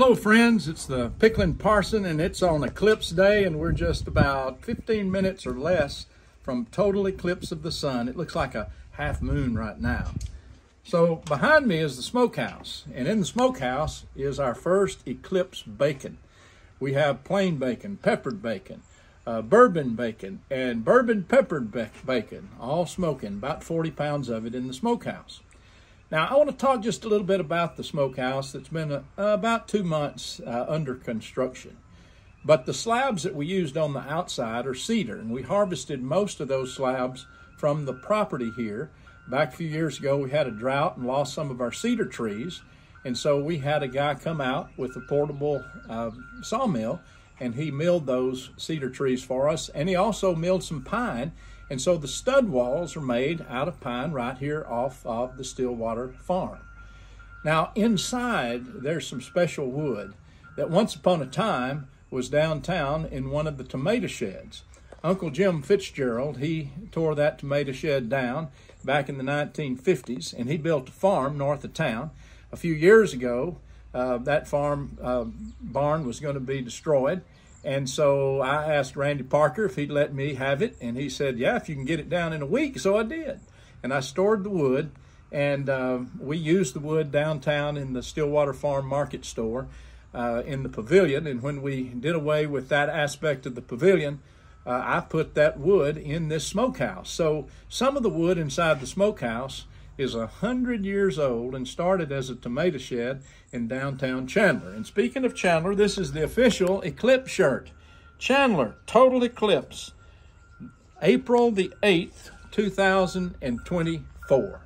Hello friends, it's the Pickling Parson and it's on Eclipse Day and we're just about 15 minutes or less from total eclipse of the sun. It looks like a half moon right now. So behind me is the Smokehouse, and in the Smokehouse is our first Eclipse bacon. We have plain bacon, peppered bacon, bourbon bacon, and bourbon peppered bacon, all smoking, about 40 pounds of it in the Smokehouse. Now, I want to talk just a little bit about the Smokehouse that's been about 2 months under construction. But the slabs that we used on the outside are cedar, and we harvested most of those slabs from the property here. Back a few years ago, we had a drought and lost some of our cedar trees, and so we had a guy come out with a portable sawmill, and he milled those cedar trees for us, and he also milled some pine. And so the stud walls are made out of pine right here off of the Stillwater Farm. Now inside there's some special wood that once upon a time was downtown in one of the tomato sheds. Uncle Jim Fitzgerald, he tore that tomato shed down back in the 1950s, and he built a farm north of town. A few years ago, that farm barn was going to be destroyed. And so I asked Randy Parker if he'd let me have it, and he said, yeah, if you can get it down in a week. So I did. And I stored the wood, and we used the wood downtown in the Stillwater Farm market store in the pavilion. And when we did away with that aspect of the pavilion, I put that wood in this smokehouse. So some of the wood inside the smokehouse is 100 years old and started as a tomato shed in downtown Chandler. And speaking of Chandler, this is the official Eclipse shirt. Chandler, total eclipse, April the 8th, 2024.